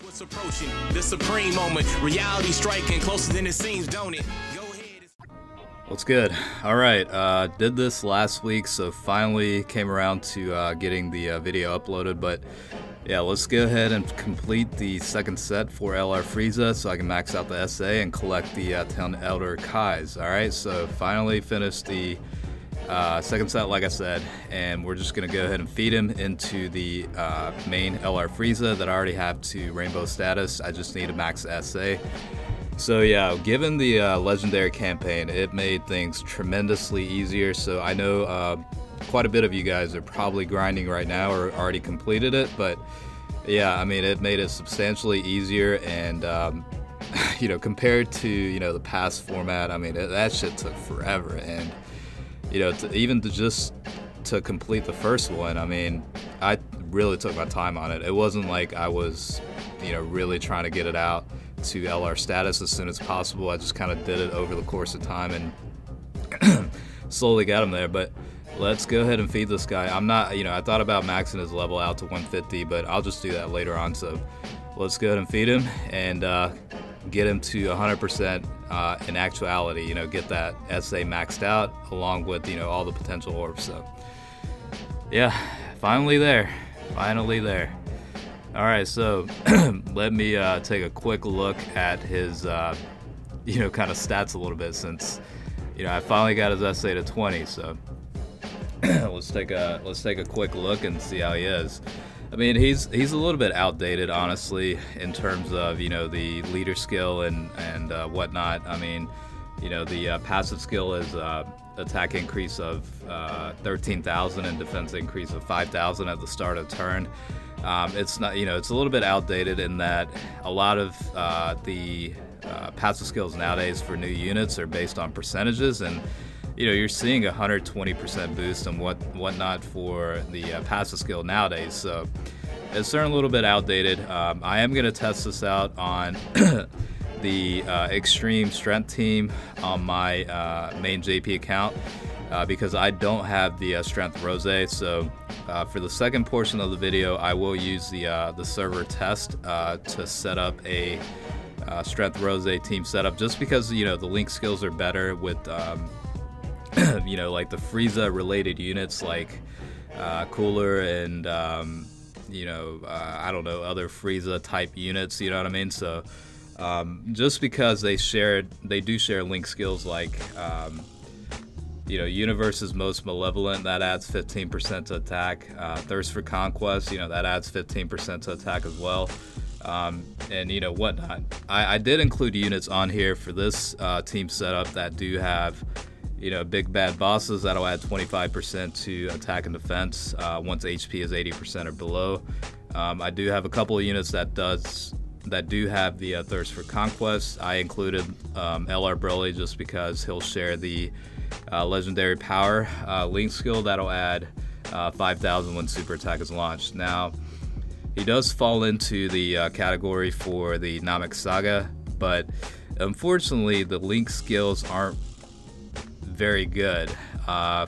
What's approaching the supreme moment, reality striking closer than it seems, don't it? Go ahead. What's good? All right, did this last week, so finally came around to getting the video uploaded. But yeah, let's go ahead and complete the second set for LR Frieza so I can max out the SA and collect the 10 Elder Kais. All right, so finally finished the second set, like I said, and we're just gonna go ahead and feed him into the main LR Frieza that I already have to rainbow status. I just need to max SA. So yeah, given the legendary campaign, it made things tremendously easier. So I know quite a bit of you guys are probably grinding right now or already completed it, but yeah, I mean, it made it substantially easier. And you know, compared to, you know, the past format, I mean, that shit took forever. And you know, just to complete the first one, I mean, I really took my time on it. It wasn't like I was, you know, really trying to get it out to LR status as soon as possible. I just kind of did it over the course of time and slowly got him there. But let's go ahead and feed this guy. I'm not, you know, I thought about maxing his level out to 150, but I'll just do that later on. So let's go ahead and feed him and get him to 100% in actuality, you know, get that SA maxed out along with, you know, all the potential orbs. So yeah, finally there. All right, so let me take a quick look at his, you know, kind of stats a little bit, since, you know, I finally got his SA to 20. So let's take a quick look and see how he is. I mean, he's a little bit outdated, honestly, in terms of, you know, the leader skill and whatnot. I mean, you know, the passive skill is attack increase of 13,000 and defense increase of 5,000 at the start of turn. It's not, you know, it's a little bit outdated in that a lot of the passive skills nowadays for new units are based on percentages, and you know, you're seeing 120% boost and whatnot for the passive skill nowadays. So it's certainly a little bit outdated. I am going to test this out on the Extreme Strength team on my main JP account because I don't have the Strength Rose. So for the second portion of the video, I will use the server test to set up a Strength Rose team setup, just because, you know, the link skills are better with you know, like the Frieza related units like Cooler and you know, I don't know, other Frieza type units, you know what I mean? So just because they do share link skills like you know, Universe's Most Malevolent, that adds 15% to attack. Thirst for Conquest, you know, that adds 15% to attack as well. And you know, whatnot. I did include units on here for this team setup that do have, you know, big bad bosses. That'll add 25% to attack and defense once HP is 80% or below. I do have a couple of units that do have the Thirst for Conquest. I included LR Broly just because he'll share the legendary power link skill that'll add 5,000 when super attack is launched. Now, he does fall into the category for the Namek Saga, but unfortunately the link skills aren't very good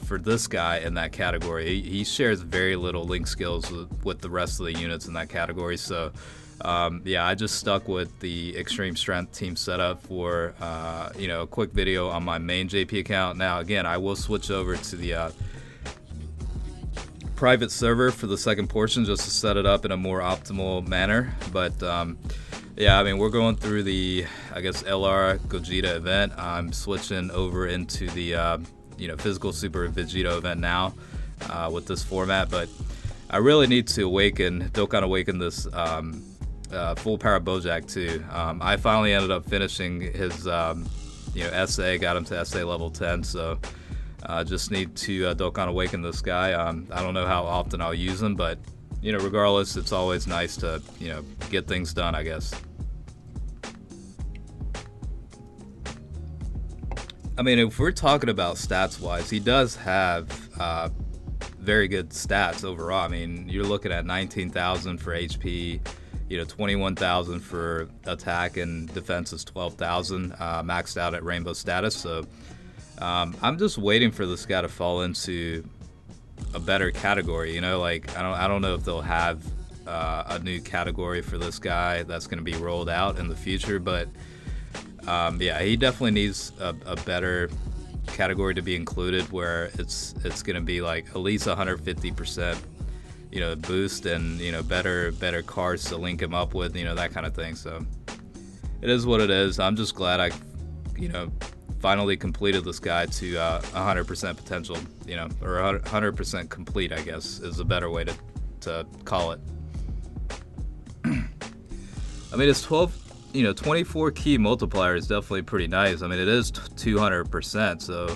for this guy in that category. He shares very little link skills with the rest of the units in that category. So yeah, I just stuck with the Extreme Strength team setup for you know, a quick video on my main JP account. Now again, I will switch over to the private server for the second portion just to set it up in a more optimal manner. But yeah, I mean, we're going through the, I guess, LR Gogeta event. I'm switching over into the you know, physical Super Vegito event now with this format. But I really need to Dokkan awaken this full power Bojack too. I finally ended up finishing his you know, SA, got him to SA level 10. So just need to Dokkan awaken this guy. I don't know how often I'll use him, but you know, regardless, it's always nice to, you know, get things done, I guess. I mean, if we're talking about stats wise, he does have very good stats overall. I mean, you're looking at 19,000 for HP, you know, 21,000 for attack, and defense is 12,000, maxed out at rainbow status. So I'm just waiting for this guy to fall into a better category, you know. Like I don't know if they'll have a new category for this guy that's going to be rolled out in the future, but yeah, he definitely needs a better category to be included where it's going to be like at least 150%, you know, boost, and, you know, better cards to link him up with, you know, that kind of thing. So it is what it is. I'm just glad I, you know, finally completed this guy to 100% potential, you know, or 100% complete, I guess, is a better way to call it. I mean, it's 24 key multiplier is definitely pretty nice. I mean, it is 200%, so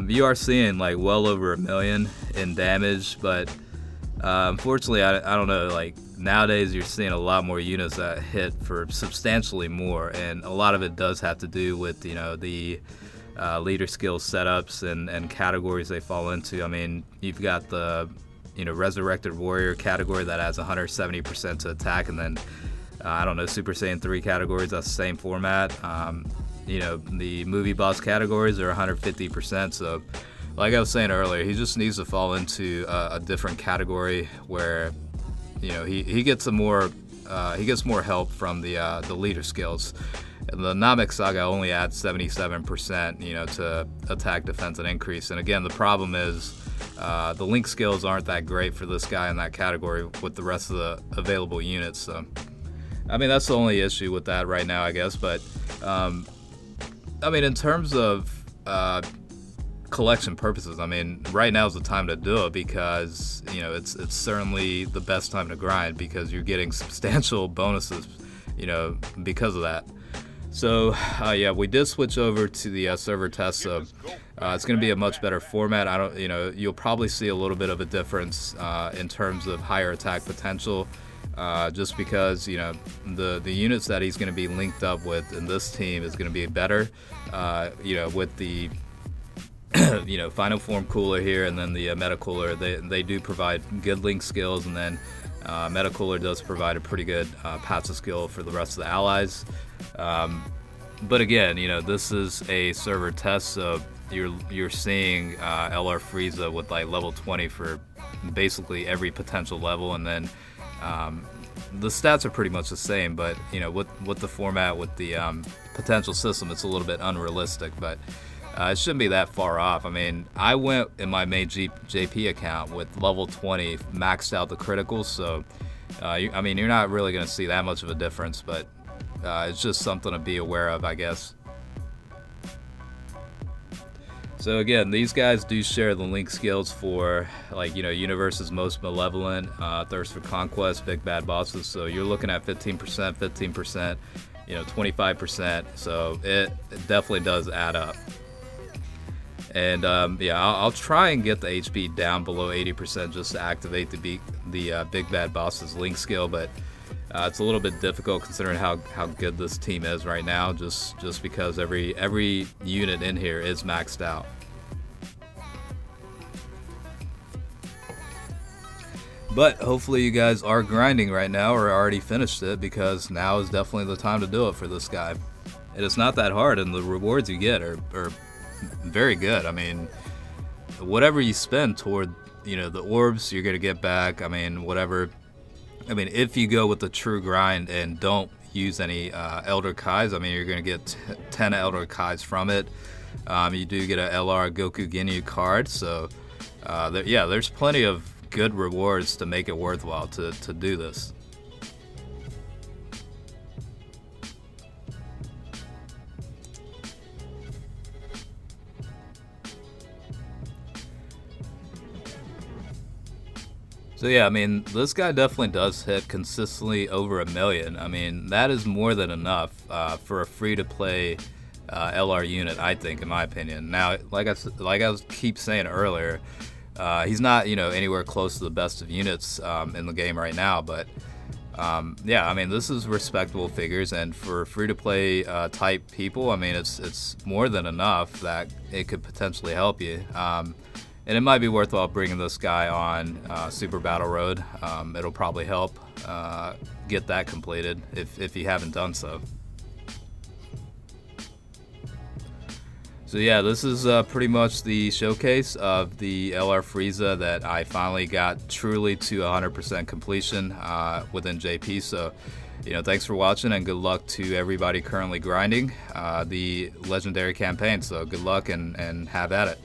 you are seeing like well over 1 million in damage, but unfortunately, I don't know, like nowadays you're seeing a lot more units that hit for substantially more, and a lot of it does have to do with, you know, the leader skill setups and categories they fall into. I mean, you've got the, you know, Resurrected Warrior category that adds 170% to attack, and then I don't know, Super Saiyan 3 categories, that's the same format. You know, the movie boss categories are 150%, so like I was saying earlier, he just needs to fall into a different category where, you know, he gets more help from the leader skills. And the Namek Saga only adds 77%, you know, to attack, defense, and increase. And again, the problem is the link skills aren't that great for this guy in that category with the rest of the available units. So I mean, that's the only issue with that right now, I guess. But I mean, in terms of collection purposes, I mean, right now is the time to do it, because, you know, it's certainly the best time to grind, because you're getting substantial bonuses, you know, because of that. So yeah, we did switch over to the server test, so it's going to be a much better format. You know, you'll probably see a little bit of a difference in terms of higher attack potential, just because, you know, the units that he's going to be linked up with in this team is going to be better, you know, with the you know, Final Form Cooler here, and then the Meta Cooler. They do provide good link skills, and then Meta Cooler does provide a pretty good passive skill for the rest of the allies. But again, you know, this is a server test, so you're seeing LR Frieza with like level 20 for basically every potential level, and then the stats are pretty much the same, but, you know, with the format, with the potential system, it's a little bit unrealistic, but it shouldn't be that far off. I mean, I went in my main JP account with level 20, maxed out the criticals, so I mean, you're not really going to see that much of a difference, but it's just something to be aware of, I guess. So again, these guys do share the link skills for, like, you know, Universe's Most Malevolent, Thirst for Conquest, Big Bad Bosses, so you're looking at 15%, 15%, you know, 25%, so it definitely does add up. And yeah, I'll try and get the HP down below 80% just to activate the Big Bad Boss's link skill, but it's a little bit difficult considering how good this team is right now, just because every unit in here is maxed out. But hopefully you guys are grinding right now or already finished it, because now is definitely the time to do it for this guy. It is not that hard, and the rewards you get are very good. I mean, whatever you spend toward, you know, the orbs, you're gonna get back. I mean, whatever. I mean, if you go with the true grind and don't use any Elder Kais, I mean, you're gonna get 10 Elder Kais from it. You do get a LR Goku Ginyu card, so yeah, there's plenty of good rewards to make it worthwhile to do this. So yeah, I mean, this guy definitely does hit consistently over 1 million. I mean, that is more than enough for a free-to-play LR unit, I think, in my opinion. Now, like I keep saying earlier, he's not, you know, anywhere close to the best of units in the game right now, but yeah, I mean, this is respectable figures, and for free-to-play type people, I mean, it's more than enough that it could potentially help you. And it might be worthwhile bringing this guy on Super Battle Road. It'll probably help get that completed if you haven't done so. So yeah, this is pretty much the showcase of the LR Frieza that I finally got truly to 100% completion within JP. So, thanks for watching, and good luck to everybody currently grinding the legendary campaign. So good luck and have at it.